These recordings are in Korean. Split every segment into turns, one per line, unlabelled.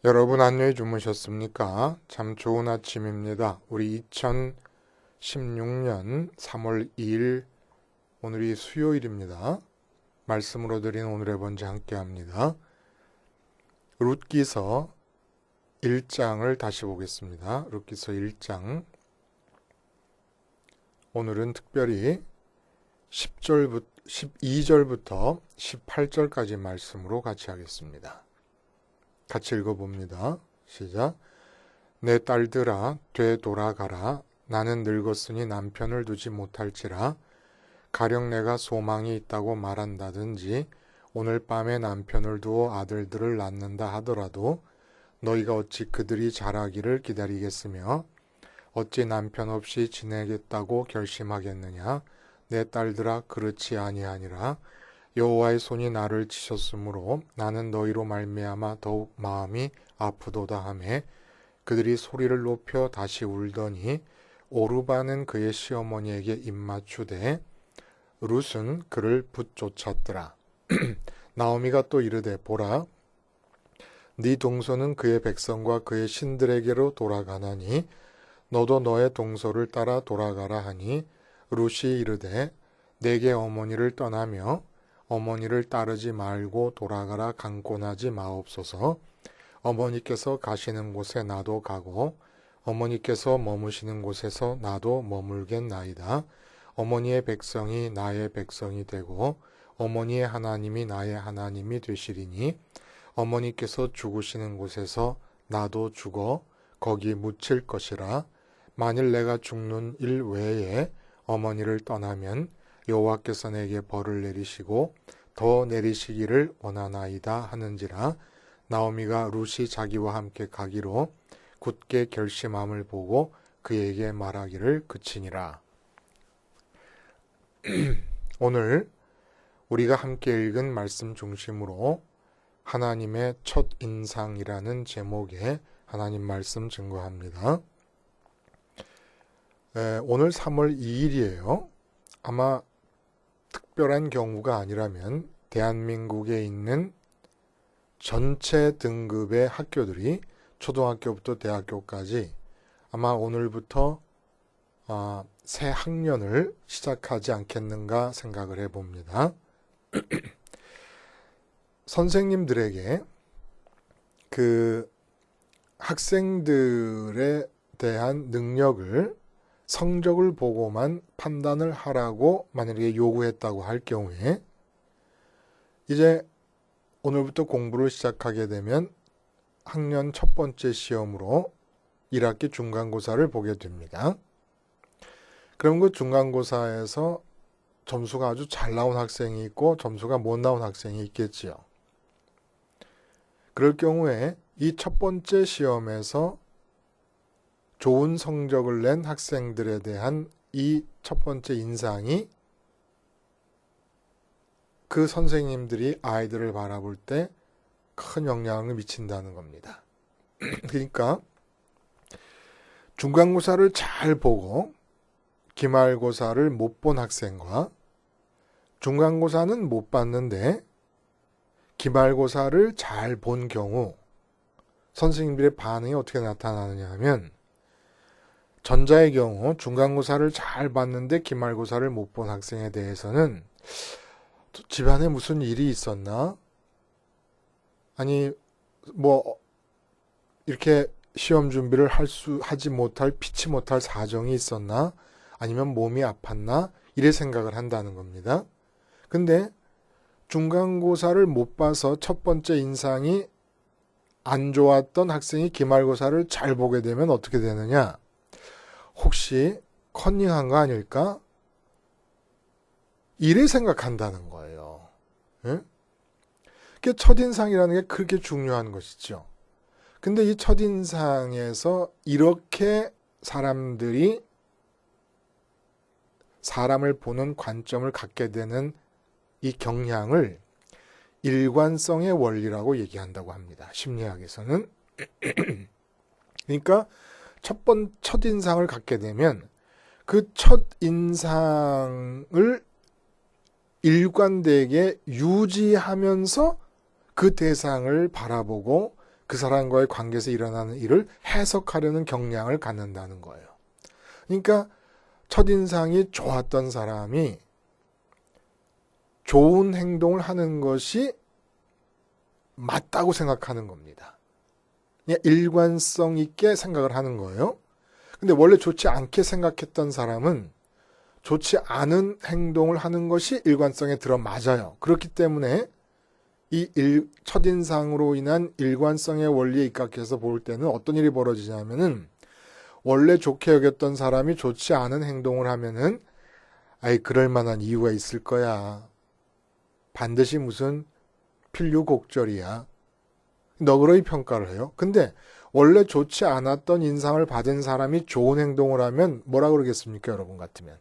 여러분 안녕히 주무셨습니까? 참 좋은 아침입니다. 우리 2016년 3월 2일 오늘이 수요일입니다. 말씀으로 드린 오늘의 번제 함께 합니다. 룻기서 1장을 다시 보겠습니다. 룻기서 1장. 오늘은 특별히 12절부터 18절까지 말씀으로 같이 하겠습니다. 같이 읽어봅니다. 시작. 내 딸들아 되돌아가라. 나는 늙었으니 남편을 두지 못할지라. 가령 내가 소망이 있다고 말한다든지 오늘 밤에 남편을 두어 아들들을 낳는다 하더라도 너희가 어찌 그들이 자라기를 기다리겠으며 어찌 남편 없이 지내겠다고 결심하겠느냐. 내 딸들아 그렇지 아니하니라. 여호와의 손이 나를 치셨으므로 나는 너희로 말미암아 더욱 마음이 아프도다 하매 그들이 소리를 높여 다시 울더니 오르바는 그의 시어머니에게 입맞추되 룻은 그를 붙쫓았더라. 나오미가 또 이르되 보라 네 동서는 그의 백성과 그의 신들에게로 돌아가나니 너도 너의 동서를 따라 돌아가라 하니 룻이 이르되 내게 어머니를 떠나며 어머니를 따르지 말고 돌아가라 강권하지 마옵소서. 어머니께서 가시는 곳에 나도 가고 어머니께서 머무시는 곳에서 나도 머물겠나이다. 어머니의 백성이 나의 백성이 되고 어머니의 하나님이 나의 하나님이 되시리니 어머니께서 죽으시는 곳에서 나도 죽어 거기 묻힐 것이라. 만일 내가 죽는 일 외에 어머니를 떠나면 여호와께서 내게 벌을 내리시고 더 내리시기를 원하나이다 하는지라. 나오미가 룻이 자기와 함께 가기로 굳게 결심함을 보고 그에게 말하기를 그치니라. 오늘 우리가 함께 읽은 말씀 중심으로 하나님의 첫 인상이라는 제목의 하나님 말씀 증거합니다. 오늘 3월 2일이에요. 아마 특별한 경우가 아니라면 대한민국에 있는 전체 등급의 학교들이 초등학교부터 대학교까지 아마 오늘부터 새 학년을 시작하지 않겠는가 생각을 해봅니다. 선생님들에게 그 학생들에 대한 능력을 성적을 보고만 판단을 하라고 만약에 요구했다고 할 경우에 이제 오늘부터 공부를 시작하게 되면 학년 첫 번째 시험으로 1학기 중간고사를 보게 됩니다. 그럼 그 중간고사에서 점수가 아주 잘 나온 학생이 있고 점수가 못 나온 학생이 있겠지요. 그럴 경우에 이 첫 번째 시험에서 좋은 성적을 낸 학생들에 대한 이 첫 번째 인상이 그 선생님들이 아이들을 바라볼 때 큰 영향을 미친다는 겁니다. 그러니까 중간고사를 잘 보고 기말고사를 못 본 학생과 중간고사는 못 봤는데 기말고사를 잘 본 경우 선생님들의 반응이 어떻게 나타나느냐 하면 전자의 경우 중간고사를 잘 봤는데 기말고사를 못 본 학생에 대해서는 집안에 무슨 일이 있었나? 아니 뭐 이렇게 시험 준비를 하지 못할 피치 못할 사정이 있었나? 아니면 몸이 아팠나? 이래 생각을 한다는 겁니다. 근데 중간고사를 못 봐서 첫 번째 인상이 안 좋았던 학생이 기말고사를 잘 보게 되면 어떻게 되느냐? 혹시 컨닝한 거 아닐까? 이래 생각한다는 거예요. 예? 첫인상이라는 게 그렇게 중요한 것이죠. 근데 이 첫인상에서 이렇게 사람들이 사람을 보는 관점을 갖게 되는 이 경향을 일관성의 원리라고 얘기한다고 합니다. 심리학에서는. 그러니까 첫인상을 갖게 되면 그 첫인상을 일관되게 유지하면서 그 대상을 바라보고 그 사람과의 관계에서 일어나는 일을 해석하려는 경향을 갖는다는 거예요. 그러니까 첫인상이 좋았던 사람이 좋은 행동을 하는 것이 맞다고 생각하는 겁니다. 그냥 일관성 있게 생각을 하는 거예요. 근데 원래 좋지 않게 생각했던 사람은 좋지 않은 행동을 하는 것이 일관성에 들어맞아요. 그렇기 때문에 이 첫인상으로 인한 일관성의 원리에 입각해서 볼 때는 어떤 일이 벌어지냐면은 원래 좋게 여겼던 사람이 좋지 않은 행동을 하면은 아이 그럴 만한 이유가 있을 거야. 반드시 무슨 필요곡절이야. 너그러이 평가를 해요. 근데 원래 좋지 않았던 인상을 받은 사람이 좋은 행동을 하면 뭐라 그러겠습니까? 여러분 같으면.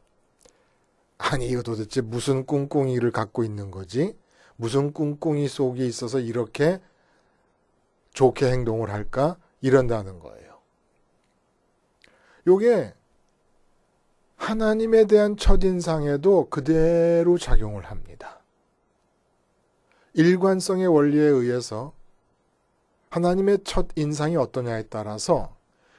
아니 이거 도대체 무슨 꿍꿍이를 갖고 있는 거지? 무슨 꿍꿍이 속에 있어서 이렇게 좋게 행동을 할까? 이런다는 거예요. 요게 하나님에 대한 첫인상에도 그대로 작용을 합니다. 일관성의 원리에 의해서 하나님의 첫인상이 어떠냐에 따라서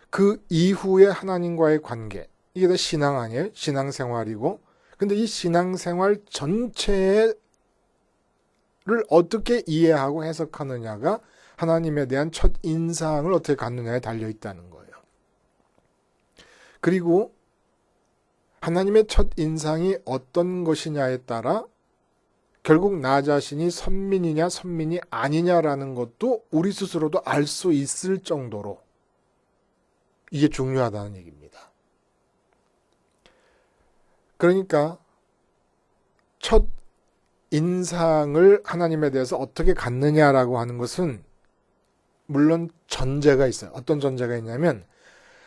그 이후에 하나님과의 관계, 이게 다 신앙 아니에요? 신앙생활이고, 근데 이 신앙생활 전체를 어떻게 이해하고 해석하느냐가 하나님에 대한 첫인상을 어떻게 갖느냐에 달려있다는 거예요. 그리고 하나님의 첫인상이 어떤 것이냐에 따라 결국 나 자신이 선민이냐 선민이 아니냐라는 것도 우리 스스로도 알 수 있을 정도로 이게 중요하다는 얘기입니다. 그러니까 첫 인상을 하나님에 대해서 어떻게 갖느냐라고 하는 것은 물론 전제가 있어요. 어떤 전제가 있냐면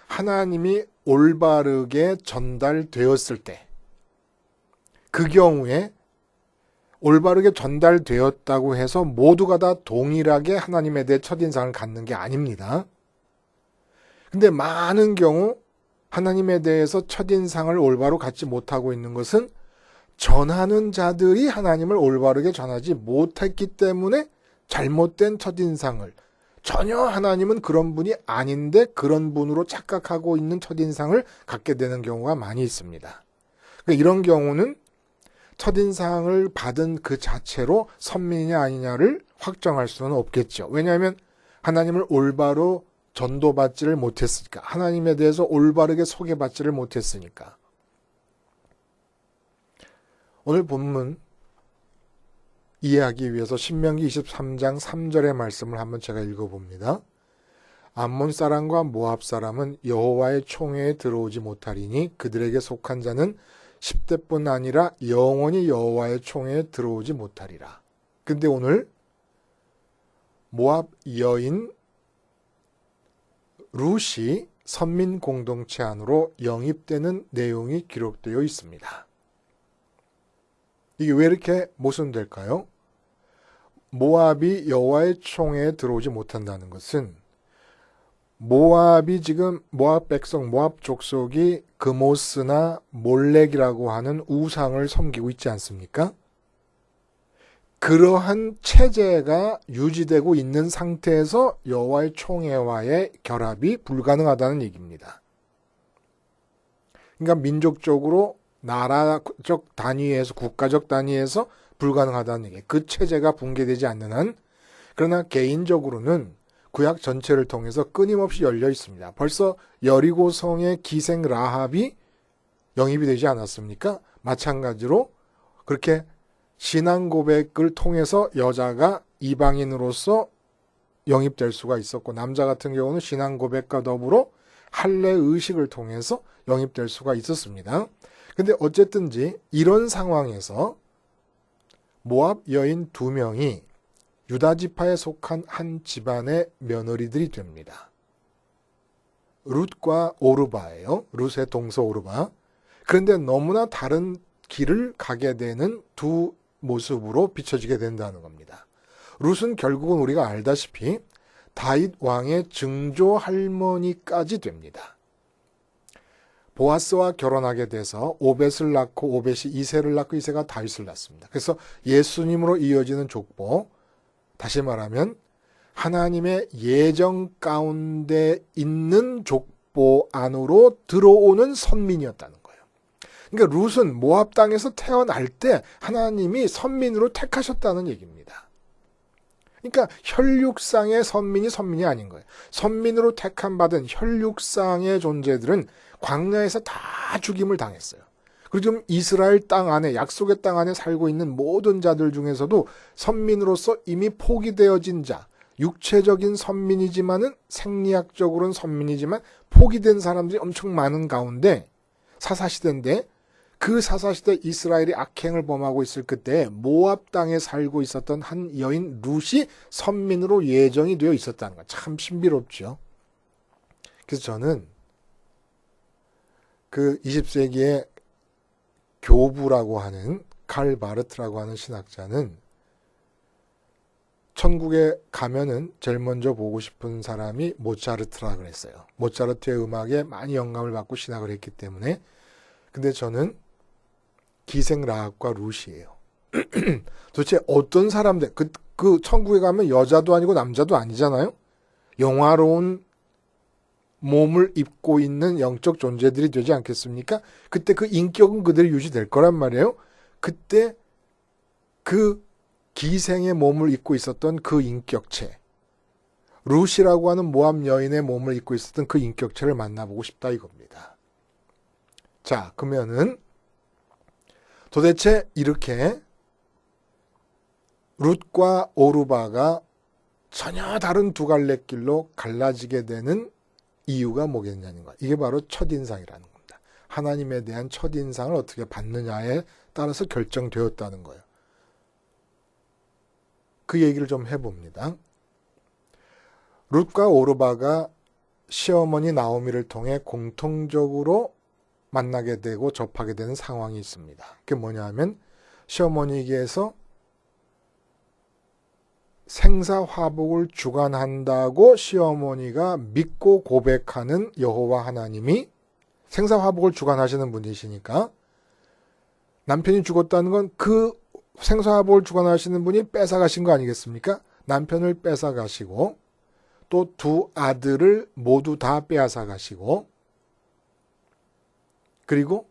하나님이 올바르게 전달되었을 때 그 경우에 올바르게 전달되었다고 해서 모두가 다 동일하게 하나님에 대해 첫인상을 갖는 게 아닙니다. 근데 많은 경우 하나님에 대해서 첫인상을 올바로 갖지 못하고 있는 것은 전하는 자들이 하나님을 올바르게 전하지 못했기 때문에 잘못된 첫인상을, 전혀 하나님은 그런 분이 아닌데 그런 분으로 착각하고 있는 첫인상을 갖게 되는 경우가 많이 있습니다. 그러니까 이런 경우는 첫인상을 받은 그 자체로 선민이냐 아니냐를 확정할 수는 없겠죠. 왜냐하면 하나님을 올바로 전도받지를 못했으니까. 하나님에 대해서 올바르게 소개받지를 못했으니까. 오늘 본문 이해하기 위해서 신명기 23장 3절의 말씀을 한번 제가 읽어봅니다. 암몬 사람과 모압 사람은 여호와의 총회에 들어오지 못하리니 그들에게 속한 자는 10대뿐 아니라 영원히 여호와의 총회에 들어오지 못하리라. 근데 오늘 모압 여인 룻이 선민 공동체 안으로 영입되는 내용이 기록되어 있습니다. 이게 왜 이렇게 모순될까요? 모압이 여호와의 총회에 들어오지 못한다는 것은 모압이 지금 모압 백성, 모압 족속이 그모스나 몰렉이라고 하는 우상을 섬기고 있지 않습니까? 그러한 체제가 유지되고 있는 상태에서 여호와의 총회와의 결합이 불가능하다는 얘기입니다. 그러니까 민족적으로 나라적 단위에서 국가적 단위에서 불가능하다는 얘기예요. 그 체제가 붕괴되지 않는 한. 그러나 개인적으로는 구약 전체를 통해서 끊임없이 열려 있습니다. 벌써 여리고성의 기생 라합이 영입이 되지 않았습니까? 마찬가지로 그렇게 신앙 고백을 통해서 여자가 이방인으로서 영입될 수가 있었고, 남자 같은 경우는 신앙 고백과 더불어 할례 의식을 통해서 영입될 수가 있었습니다. 근데 어쨌든지 이런 상황에서 모압 여인 2명이 유다 지파에 속한 한 집안의 며느리들이 됩니다. 룻과 오르바예요. 룻의 동서 오르바. 그런데 너무나 다른 길을 가게 되는 두 모습으로 비춰지게 된다는 겁니다. 룻은 결국은 우리가 알다시피 다윗 왕의 증조 할머니까지 됩니다. 보아스와 결혼하게 돼서 오벳을 낳고 오벳이 이새를 낳고 이새가 다윗을 낳습니다. 그래서 예수님으로 이어지는 족보, 다시 말하면 하나님의 예정 가운데 있는 족보 안으로 들어오는 선민이었다는 거예요. 그러니까 룻은 모압 땅에서 태어날 때 하나님이 선민으로 택하셨다는 얘기입니다. 그러니까 혈육상의 선민이 아닌 거예요. 선민으로 택함 받은 혈육상의 존재들은 광야에서 다 죽임을 당했어요. 그리고 지금 이스라엘 땅 안에, 약속의 땅 안에 살고 있는 모든 자들 중에서도 선민으로서 이미 포기되어진 자, 육체적인 선민이지만은 생리학적으로는 선민이지만 포기된 사람들이 엄청 많은 가운데 사사시대인데, 그 사사시대 이스라엘이 악행을 범하고 있을 그때 모압 땅에 살고 있었던 한 여인 룻이 선민으로 예정이 되어 있었다는 거 참 신비롭죠. 그래서 저는 그 20세기의 교부라고 하는 칼 바르트라고 하는 신학자는 천국에 가면은 제일 먼저 보고 싶은 사람이 모차르트라 그랬어요. 모차르트의 음악에 많이 영감을 받고 신학을 했기 때문에. 근데 저는 기생라합과 룻이에요. 도대체 어떤 사람들, 그 천국에 가면 여자도 아니고 남자도 아니잖아요. 영화로운 몸을 입고 있는 영적 존재들이 되지 않겠습니까? 그때 그 인격은 그대로 유지될 거란 말이에요. 그때 그 기생의 몸을 입고 있었던 그 인격체, 룻이라고 하는 모압 여인의 몸을 입고 있었던 그 인격체를 만나보고 싶다 이겁니다. 자, 그러면은 도대체 이렇게 룻과 오르바가 전혀 다른 두 갈래 길로 갈라지게 되는 이유가 뭐겠냐는 거야. 이게 바로 첫인상이라는 겁니다. 하나님에 대한 첫인상을 어떻게 받느냐에 따라서 결정되었다는 거예요. 그 얘기를 좀 해봅니다. 룻과 오르바가 시어머니 나오미를 통해 공통적으로 만나게 되고 접하게 되는 상황이 있습니다. 그게 뭐냐 하면 시어머니에게서 생사화복을 주관한다고 시어머니가 믿고 고백하는 여호와 하나님이 생사화복을 주관하시는 분이시니까 남편이 죽었다는 건 그 생사화복을 주관하시는 분이 뺏어가신 거 아니겠습니까? 남편을 뺏어가시고 또 두 아들을 모두 다 빼앗아가시고 그리고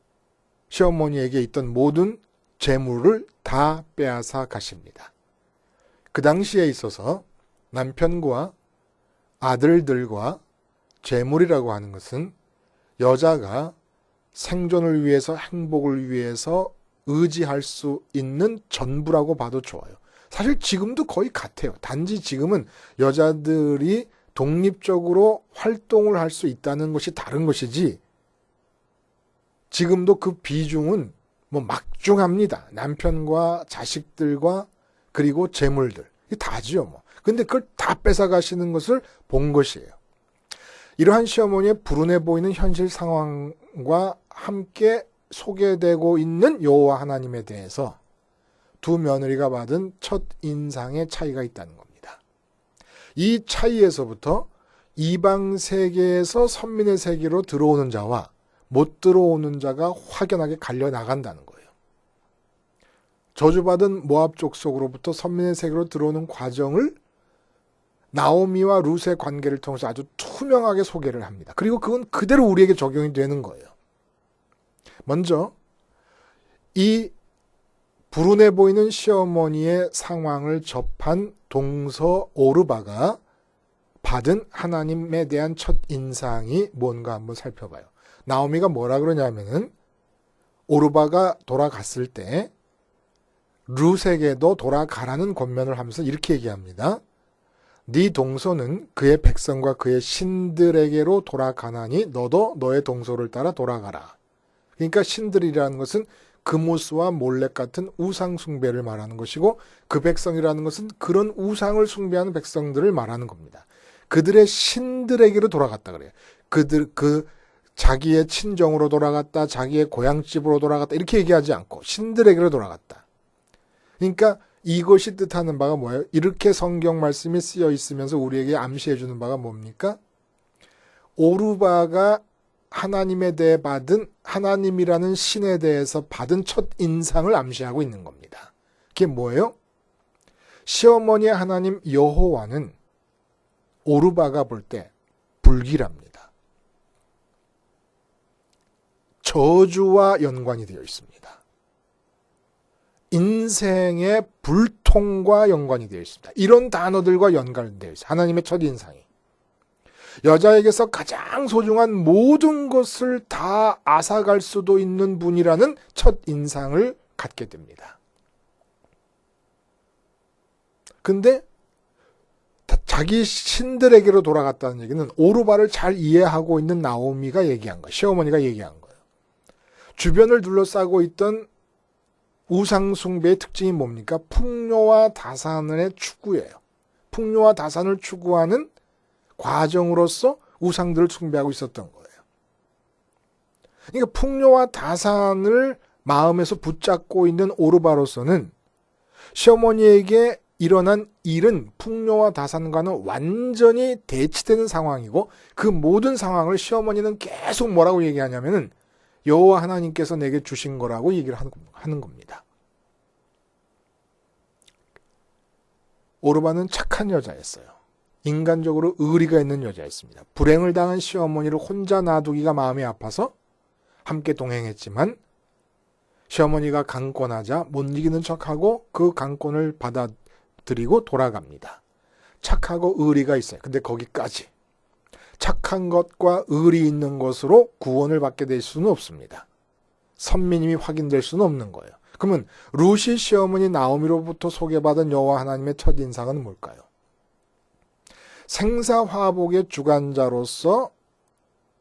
시어머니에게 있던 모든 재물을 다 빼앗아 가십니다. 그 당시에 있어서 남편과 아들들과 재물이라고 하는 것은 여자가 생존을 위해서 행복을 위해서 의지할 수 있는 전부라고 봐도 좋아요. 사실 지금도 거의 같아요. 단지 지금은 여자들이 독립적으로 활동을 할 수 있다는 것이 다른 것이지 지금도 그 비중은 뭐 막중합니다. 남편과 자식들과 그리고 재물들. 이게 다지요, 뭐. 근데 그걸 다 뺏어가시는 것을 본 것이에요. 이러한 시어머니의 불운해 보이는 현실 상황과 함께 소개되고 있는 여호와 하나님에 대해서 두 며느리가 받은 첫 인상의 차이가 있다는 겁니다. 이 차이에서부터 이방 세계에서 선민의 세계로 들어오는 자와 못 들어오는 자가 확연하게 갈려 나간다는 거예요. 저주받은 모압 족속으로부터 선민의 세계로 들어오는 과정을 나오미와 룻의 관계를 통해서 아주 투명하게 소개를 합니다. 그리고 그건 그대로 우리에게 적용이 되는 거예요. 먼저 이 불운해 보이는 시어머니의 상황을 접한 동서 오르바가 받은 하나님에 대한 첫 인상이 뭔가 한번 살펴봐요. 나오미가 뭐라 그러냐면은 오르바가 돌아갔을 때 룻에게도 돌아가라는 권면을 하면서 이렇게 얘기합니다. 네 동서는 그의 백성과 그의 신들에게로 돌아가나니 너도 너의 동서를 따라 돌아가라. 그러니까 신들이라는 것은 금오스와 몰렉 같은 우상 숭배를 말하는 것이고 그 백성이라는 것은 그런 우상을 숭배하는 백성들을 말하는 겁니다. 그들의 신들에게로 돌아갔다 그래요. 그 자기의 친정으로 돌아갔다, 자기의 고향집으로 돌아갔다 이렇게 얘기하지 않고 신들에게로 돌아갔다. 그러니까 이것이 뜻하는 바가 뭐예요? 이렇게 성경 말씀이 쓰여 있으면서 우리에게 암시해 주는 바가 뭡니까? 오르바가 하나님에 대해 받은 하나님이라는 신에 대해서 받은 첫 인상을 암시하고 있는 겁니다. 그게 뭐예요? 시어머니의 하나님 여호와는 오르바가 볼 때 불길합니다. 저주와 연관이 되어 있습니다. 인생의 불통과 연관이 되어 있습니다. 이런 단어들과 연관되어 있어요. 하나님의 첫인상이. 여자에게서 가장 소중한 모든 것을 다 앗아갈 수도 있는 분이라는 첫인상을 갖게 됩니다. 근데 자기 신들에게로 돌아갔다는 얘기는 오르바를 잘 이해하고 있는 나오미가 얘기한 거예요. 시어머니가 얘기한 거예요. 주변을 둘러싸고 있던 우상숭배의 특징이 뭡니까? 풍요와 다산의 추구예요. 풍요와 다산을 추구하는 과정으로서 우상들을 숭배하고 있었던 거예요. 그러니까 풍요와 다산을 마음에서 붙잡고 있는 오르바로서는 시어머니에게 일어난 일은 풍요와 다산과는 완전히 대치되는 상황이고 그 모든 상황을 시어머니는 계속 뭐라고 얘기하냐면은 여호와 하나님께서 내게 주신 거라고 얘기를 하는 겁니다. 오르바는 착한 여자였어요. 인간적으로 의리가 있는 여자였습니다. 불행을 당한 시어머니를 혼자 놔두기가 마음이 아파서 함께 동행했지만 시어머니가 강권하자 못 이기는 척하고 그 강권을 받아들이고 돌아갑니다. 착하고 의리가 있어요. 근데 거기까지. 착한 것과 의리 있는 것으로 구원을 받게 될 수는 없습니다. 선민임이 확인될 수는 없는 거예요. 그러면 루시 시어머니 나오미로부터 소개받은 여호와 하나님의 첫인상은 뭘까요? 생사화복의 주관자로서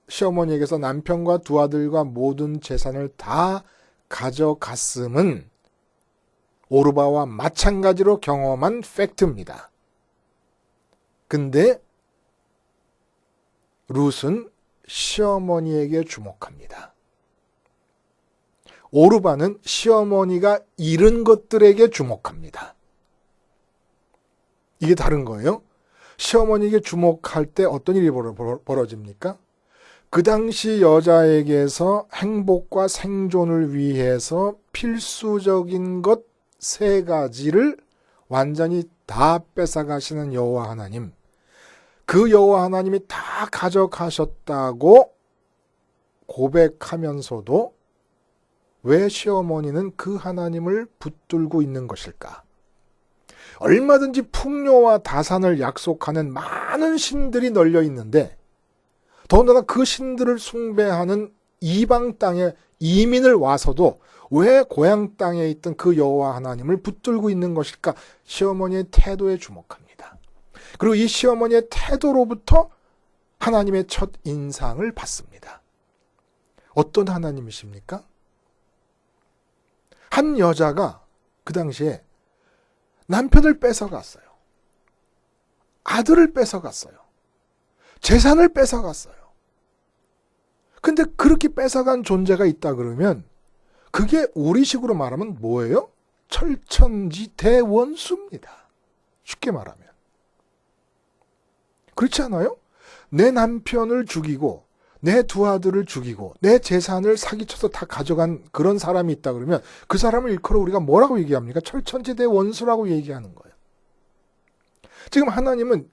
시어머니에게서 남편과 두 아들과 모든 재산을 다 가져갔음은 오르바와 마찬가지로 경험한 팩트입니다. 근데 룻은 시어머니에게 주목합니다. 오르바는 시어머니가 잃은 것들에게 주목합니다. 이게 다른 거예요. 시어머니에게 주목할 때 어떤 일이 벌어집니까? 그 당시 여자에게서 행복과 생존을 위해서 필수적인 것 3가지를 완전히 다 뺏어가시는 여호와 하나님. 그 여호와 하나님이 다 가져가셨다고 고백하면서도 왜 시어머니는 그 하나님을 붙들고 있는 것일까? 얼마든지 풍요와 다산을 약속하는 많은 신들이 널려 있는데 더군다나 그 신들을 숭배하는 이방 땅에 이민을 와서도 왜 고향 땅에 있던 그 여호와 하나님을 붙들고 있는 것일까? 시어머니의 태도에 주목합니다. 그리고 이 시어머니의 태도로부터 하나님의 첫 인상을 받습니다. 어떤 하나님이십니까? 한 여자가 그 당시에 남편을 뺏어갔어요. 아들을 뺏어갔어요. 재산을 뺏어갔어요. 근데 그렇게 뺏어간 존재가 있다 그러면 그게 우리식으로 말하면 뭐예요? 철천지 대원수입니다. 쉽게 말하면. 그렇지 않아요? 내 남편을 죽이고 내 두 아들을 죽이고 내 재산을 사기쳐서 다 가져간 그런 사람이 있다 그러면 그 사람을 일컬어 우리가 뭐라고 얘기합니까? 철천지 대원수라고 얘기하는 거예요. 지금 하나님은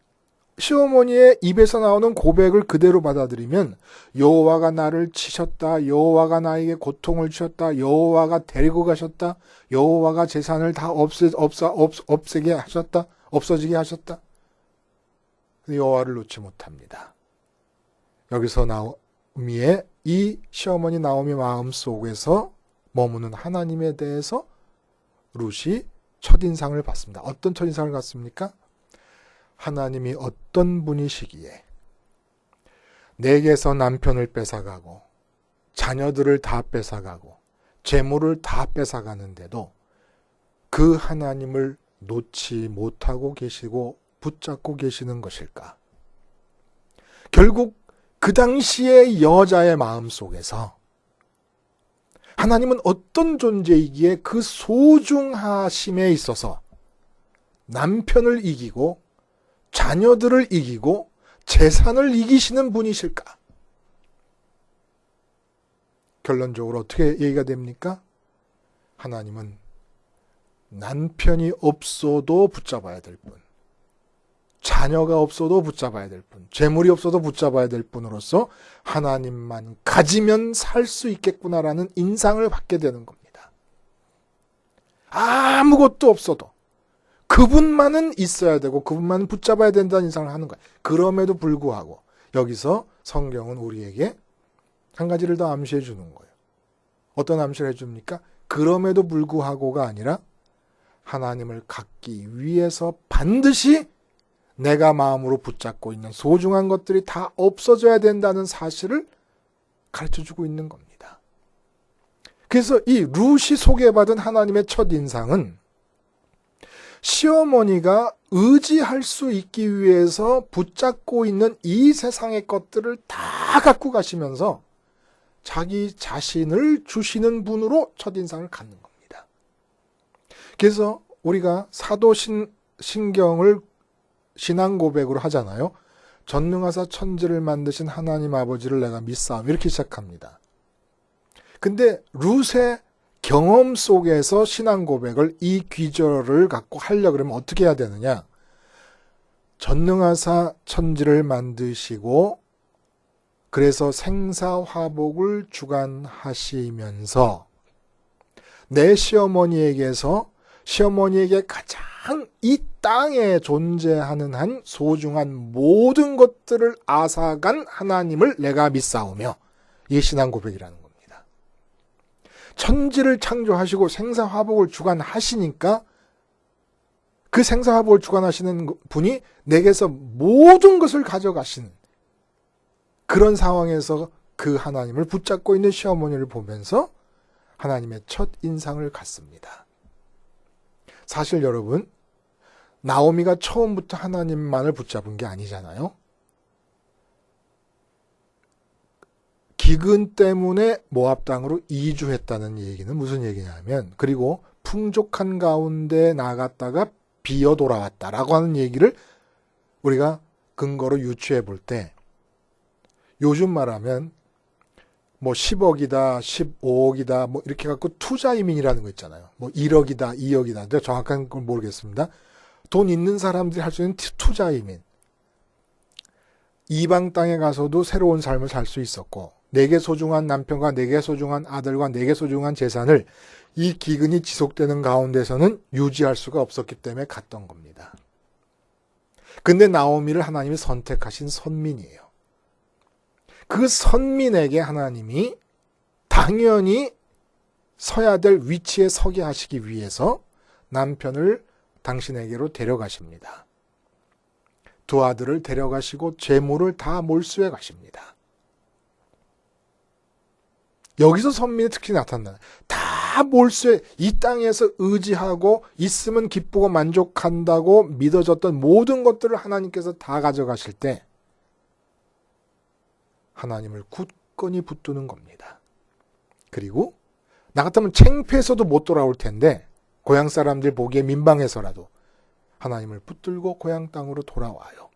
시어머니의 입에서 나오는 고백을 그대로 받아들이면 여호와가 나를 치셨다. 여호와가 나에게 고통을 주셨다. 여호와가 데리고 가셨다. 여호와가 재산을 다 없애게 하셨다. 없어지게 하셨다. 여호와를 놓지 못합니다. 여기서 나오미의 이 시어머니 나오미 마음속에서 머무는 하나님에 대해서 룻이 첫인상을 받습니다. 어떤 첫인상을 갖습니까? 하나님이 어떤 분이시기에 내게서 남편을 뺏어가고 자녀들을 다 뺏어가고 재물을 다 뺏어가는데도 그 하나님을 놓지 못하고 계시고 붙잡고 계시는 것일까? 결국 그 당시의 여자의 마음속에서 하나님은 어떤 존재이기에 그 소중하심에 있어서 남편을 이기고 자녀들을 이기고 재산을 이기시는 분이실까? 결론적으로 어떻게 얘기가 됩니까? 하나님은 남편이 없어도 붙잡아야 될 분, 자녀가 없어도 붙잡아야 될 뿐, 재물이 없어도 붙잡아야 될 뿐으로서 하나님만 가지면 살 수 있겠구나라는 인상을 받게 되는 겁니다. 아무것도 없어도 그분만은 있어야 되고 그분만은 붙잡아야 된다는 인상을 하는 거예요. 그럼에도 불구하고 여기서 성경은 우리에게 한 가지를 더 암시해 주는 거예요. 어떤 암시를 해줍니까? 그럼에도 불구하고가 아니라 하나님을 갖기 위해서 반드시 내가 마음으로 붙잡고 있는 소중한 것들이 다 없어져야 된다는 사실을 가르쳐주고 있는 겁니다. 그래서 이 룻이 소개받은 하나님의 첫인상은 시어머니가 의지할 수 있기 위해서 붙잡고 있는 이 세상의 것들을 다 갖고 가시면서 자기 자신을 주시는 분으로 첫인상을 갖는 겁니다. 그래서 우리가 사도신경을 신앙 고백으로 하잖아요. 전능하사 천지를 만드신 하나님 아버지를 내가 믿사오며 이렇게 시작합니다. 근데 룻의 경험 속에서 신앙 고백을 이 귀절을 갖고 하려고 그러면 어떻게 해야 되느냐? 전능하사 천지를 만드시고 그래서 생사화복을 주관하시면서 내 시어머니에게서 시어머니에게 가장 이 땅에 존재하는 한 소중한 모든 것들을 앗아간 하나님을 내가 믿사오며 이게 신앙 고백이라는 겁니다. 천지를 창조하시고 생사화복을 주관하시니까 그 생사화복을 주관하시는 분이 내게서 모든 것을 가져가시는 그런 상황에서 그 하나님을 붙잡고 있는 시어머니를 보면서 하나님의 첫 인상을 갖습니다. 사실 여러분, 나오미가 처음부터 하나님만을 붙잡은 게 아니잖아요. 기근 때문에 모압 땅으로 이주했다는 얘기는 무슨 얘기냐면, 그리고 풍족한 가운데 나갔다가 비어 돌아왔다라고 하는 얘기를 우리가 근거로 유추해 볼 때, 요즘 말하면 뭐 10억이다, 15억이다, 뭐 이렇게 갖고 투자 이민이라는 거 있잖아요. 뭐 1억이다, 2억이다. 내가 정확한 걸 모르겠습니다. 돈 있는 사람들이 할 수 있는 투자 이민. 이방 땅에 가서도 새로운 삶을 살 수 있었고, 내게 소중한 남편과 내게 소중한 아들과 내게 소중한 재산을 이 기근이 지속되는 가운데서는 유지할 수가 없었기 때문에 갔던 겁니다. 근데 나오미를 하나님이 선택하신 선민이에요. 그 선민에게 하나님이 당연히 서야 될 위치에 서게 하시기 위해서 남편을 당신에게로 데려가십니다. 두 아들을 데려가시고 재물을 다 몰수해 가십니다. 여기서 선민의 특징이 나타나요. 다 몰수해, 이 땅에서 의지하고 있으면 기쁘고 만족한다고 믿어졌던 모든 것들을 하나님께서 다 가져가실 때 하나님을 굳건히 붙드는 겁니다. 그리고 나 같으면 창피해서도 못 돌아올 텐데 고향 사람들 보기에 민망해서라도 하나님을 붙들고 고향 땅으로 돌아와요.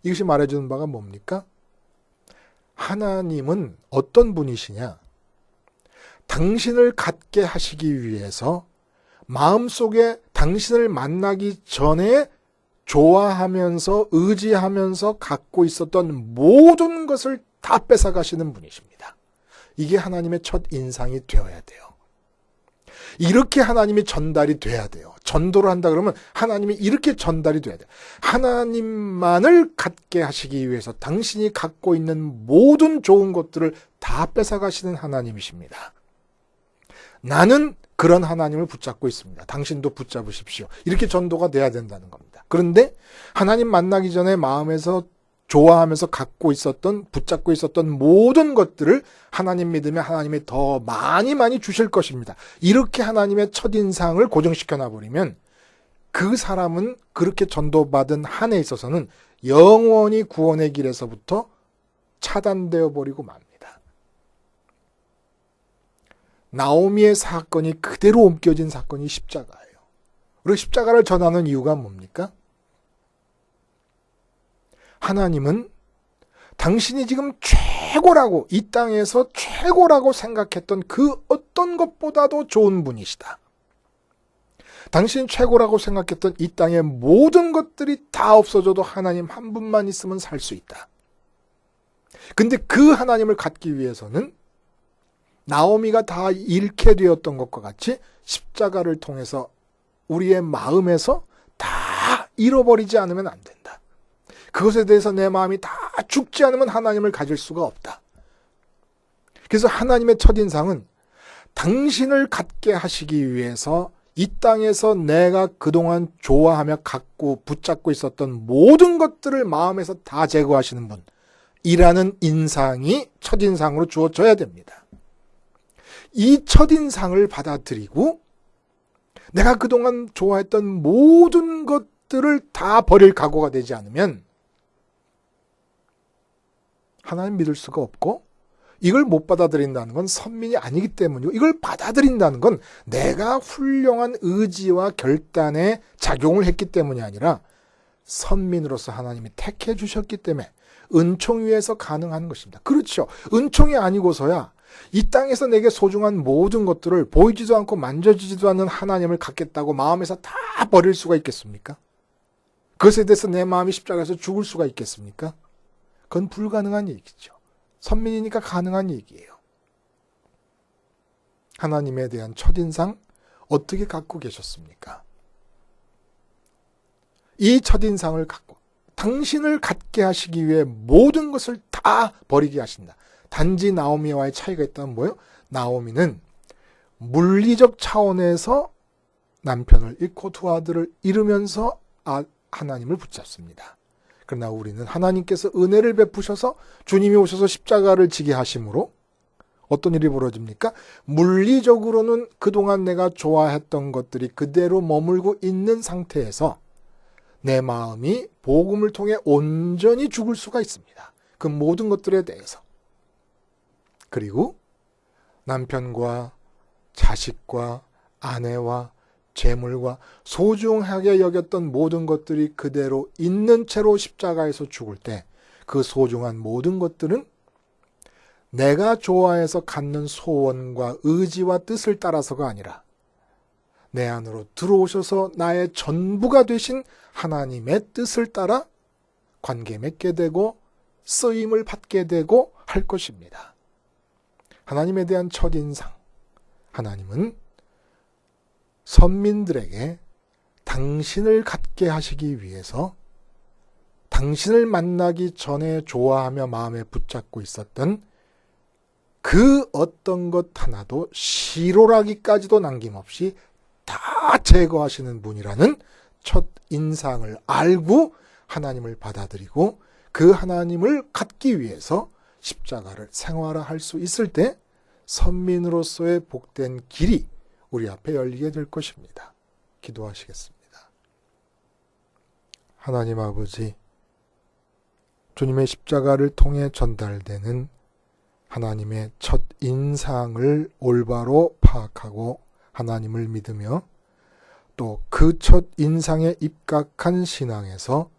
이것이 말해주는 바가 뭡니까? 하나님은 어떤 분이시냐? 당신을 갖게 하시기 위해서 마음속에 당신을 만나기 전에 좋아하면서 의지하면서 갖고 있었던 모든 것을 다 뺏어가시는 분이십니다. 이게 하나님의 첫 인상이 되어야 돼요. 이렇게 하나님이 전달이 돼야 돼요. 전도를 한다 그러면 하나님이 이렇게 전달이 돼야 돼요. 하나님만을 갖게 하시기 위해서 당신이 갖고 있는 모든 좋은 것들을 다 뺏어가시는 하나님이십니다. 나는 그런 하나님을 붙잡고 있습니다. 당신도 붙잡으십시오. 이렇게 전도가 돼야 된다는 겁니다. 그런데 하나님 만나기 전에 마음에서 좋아하면서 갖고 있었던, 붙잡고 있었던 모든 것들을 하나님 믿으면 하나님이 더 많이 주실 것입니다. 이렇게 하나님의 첫인상을 고정시켜 놔버리면 그 사람은 그렇게 전도받은 한에 있어서는 영원히 구원의 길에서부터 차단되어 버리고 맙니다. 나오미의 사건이 그대로 옮겨진 사건이 십자가예요. 그리고 십자가를 전하는 이유가 뭡니까? 하나님은 당신이 지금 최고라고, 이 땅에서 최고라고 생각했던 그 어떤 것보다도 좋은 분이시다. 당신이 최고라고 생각했던 이 땅의 모든 것들이 다 없어져도 하나님 한 분만 있으면 살 수 있다. 근데 그 하나님을 갖기 위해서는 나오미가 다 잃게 되었던 것과 같이 십자가를 통해서 우리의 마음에서 다 잃어버리지 않으면 안 된다. 그것에 대해서 내 마음이 다 죽지 않으면 하나님을 가질 수가 없다. 그래서 하나님의 첫인상은 당신을 갖게 하시기 위해서 이 땅에서 내가 그동안 좋아하며 갖고 붙잡고 있었던 모든 것들을 마음에서 다 제거하시는 분이라는 인상이 첫인상으로 주어져야 됩니다. 이 첫인상을 받아들이고 내가 그동안 좋아했던 모든 것들을 다 버릴 각오가 되지 않으면 하나님 믿을 수가 없고, 이걸 못 받아들인다는 건 선민이 아니기 때문이고, 이걸 받아들인다는 건 내가 훌륭한 의지와 결단에 작용을 했기 때문이 아니라 선민으로서 하나님이 택해 주셨기 때문에 은총 위에서 가능한 것입니다. 그렇죠. 은총이 아니고서야 이 땅에서 내게 소중한 모든 것들을 보이지도 않고 만져지지도 않는 하나님을 갖겠다고 마음에서 다 버릴 수가 있겠습니까? 그것에 대해서 내 마음이 십자가에서 죽을 수가 있겠습니까? 그건 불가능한 얘기죠. 선민이니까 가능한 얘기예요. 하나님에 대한 첫인상 어떻게 갖고 계셨습니까? 이 첫인상을 갖고 당신을 갖게 하시기 위해 모든 것을 다 버리게 하신다. 단지 나오미와의 차이가 있다면 뭐예요? 나오미는 물리적 차원에서 남편을 잃고 두 아들을 잃으면서 하나님을 붙잡습니다. 그러나 우리는 하나님께서 은혜를 베푸셔서 주님이 오셔서 십자가를 지게 하심으로 어떤 일이 벌어집니까? 물리적으로는 그동안 내가 좋아했던 것들이 그대로 머물고 있는 상태에서 내 마음이 복음을 통해 온전히 죽을 수가 있습니다. 그 모든 것들에 대해서. 그리고 남편과 자식과 아내와 재물과 소중하게 여겼던 모든 것들이 그대로 있는 채로 십자가에서 죽을 때 그 소중한 모든 것들은 내가 좋아해서 갖는 소원과 의지와 뜻을 따라서가 아니라 내 안으로 들어오셔서 나의 전부가 되신 하나님의 뜻을 따라 관계 맺게 되고 쓰임을 받게 되고 할 것입니다. 하나님에 대한 첫인상, 하나님은 선민들에게 당신을 갖게 하시기 위해서 당신을 만나기 전에 좋아하며 마음에 붙잡고 있었던 그 어떤 것 하나도 시로라기까지도 남김없이 다 제거하시는 분이라는 첫 인상을 알고 하나님을 받아들이고 그 하나님을 갖기 위해서 십자가를 생활화할 수 있을 때 선민으로서의 복된 길이 우리 앞에 열리게 될 것입니다. 기도하시겠습니다. 하나님 아버지, 주님의 십자가를 통해 전달되는 하나님의 첫 인상을 올바로 파악하고 하나님을 믿으며 또 그 첫 인상에 입각한 신앙에서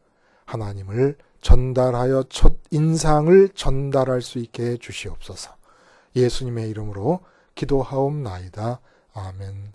하나님을 전달하여 첫 인상을 전달할 수 있게 해 주시옵소서. 예수님의 이름으로 기도하옵나이다. 아멘.